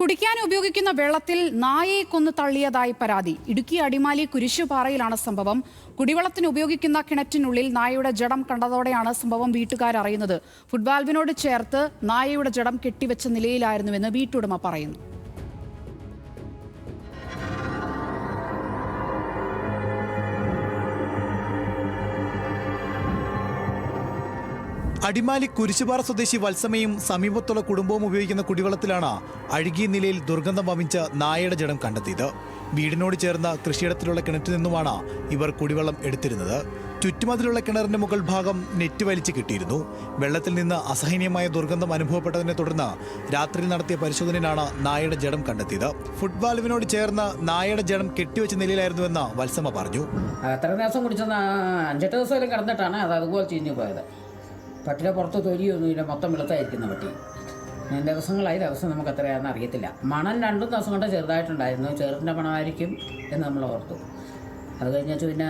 കുടിക്കാൻ ഉപയോഗിക്കുന്ന വെള്ളത്തിൽ നായയെ കൊന്നു തള്ളിയതായി പരാതി. ഇടുക്കി അടിമാലി കുരിശുപാറയിലാണ് സംഭവം. കുടിവെള്ളത്തിന് ഉപയോഗിക്കുന്ന കിണറ്റിനുള്ളിൽ നായയുടെ ജഡം കണ്ടതോടെയാണ് സംഭവം വീട്ടുകാർ അറിയുന്നത്. ഫുട്ബാൽവിനോട് ചേർത്ത് നായയുടെ ജഡം കെട്ടിവെച്ച നിലയിലായിരുന്നുവെന്ന് വീട്ടുടമ പറയുന്നു. അടിമാലി കുരിശുപാറ സ്വദേശി വത്സമയും സമീപത്തുള്ള കുടുംബവും ഉപയോഗിക്കുന്ന കുടിവെള്ളത്തിലാണ് അഴുകിയ നിലയിൽ ദുർഗന്ധം വമിച്ച നായയുടെ ജഡം കണ്ടെത്തിയത്. വീടിനോട് ചേർന്ന കൃഷിയിടത്തിലുള്ള കിണറ്റിൽ നിന്നുമാണ് ഇവർ കുടിവെള്ളം എടുത്തിരുന്നത്. ചുറ്റുമതിലുള്ള കിണറിന്റെ മുകൾ ഭാഗം നെറ്റ് വലിച്ചു കിട്ടിയിരുന്നു. വെള്ളത്തിൽ നിന്ന് അസഹനീയമായ ദുർഗന്ധം അനുഭവപ്പെട്ടതിനെ തുടർന്ന് രാത്രിയിൽ നടത്തിയ പരിശോധനയിലാണ് നായയുടെ ജഡം കണ്ടെത്തിയത്. ഫുട്ബാൽവിനോട് ചേർന്ന് നായയുടെ ജഡം കെട്ടിവെച്ച നിലയിലായിരുന്നുവെന്ന് വത്സമ പറഞ്ഞു. എത്ര ദിവസം കുടിച്ചെന്ന് 5-8 ദിവസം കിടന്നിട്ടാണ് അത് അതുപോലെ ചീഞ്ഞു പോയത്. പട്ടിയുടെ പുറത്ത് തൊലിയൊന്നുമില്ല, മൊത്തം വെളുത്തായിരിക്കുന്ന പട്ടി. ദിവസം നമുക്ക് എത്രയാണെന്ന് അറിയത്തില്ല. മണം 2 ദിവസം കൊണ്ട് ചെറുതായിട്ടുണ്ടായിരുന്നു. ചെറുതിൻ്റെ മണമായിരിക്കും എന്ന് നമ്മൾ ഓർത്തു. അത് കഴിഞ്ഞാൽ പിന്നെ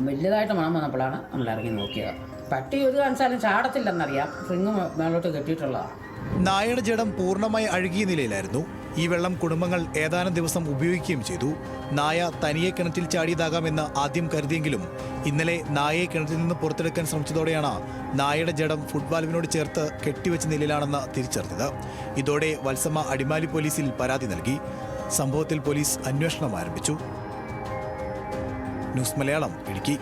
വലിയതായിട്ട് മണം വന്നപ്പോഴാണ് നമ്മൾ ഇറങ്ങി നോക്കിയത്. പട്ടി ഒരു കാണിച്ചാലും ചാടത്തില്ലെന്നറിയാം. റിങ് മേളോട്ട് കെട്ടിയിട്ടുള്ളതാണ്. നായയുടെ ജഡം പൂർണ്ണമായി അഴുകിയ നിലയിലായിരുന്നു. ഈ വെള്ളം കുടുംബങ്ങൾ ഏതാനും ദിവസം ഉപയോഗിക്കുകയും ചെയ്തു. നായ തനിയെ കിണറ്റിൽ ചാടിയതാകാമെന്ന് ആദ്യം കരുതിയെങ്കിലും ഇന്നലെ നായയെ കിണറ്റിൽ നിന്ന് പുറത്തെടുക്കാൻ ശ്രമിച്ചതോടെയാണ് നായയുടെ ജഡം ഫുട്ബാൽവിനോട് ചേർത്ത് കെട്ടിവെച്ച നിലയിലാണെന്ന് തിരിച്ചറിഞ്ഞത്. ഇതോടെ വത്സമ അടിമാലി പോലീസിൽ പരാതി നൽകി. സംഭവത്തിൽ പോലീസ് അന്വേഷണം ആരംഭിച്ചു. ന്യൂസ് മലയാളം, ഇടുക്കി.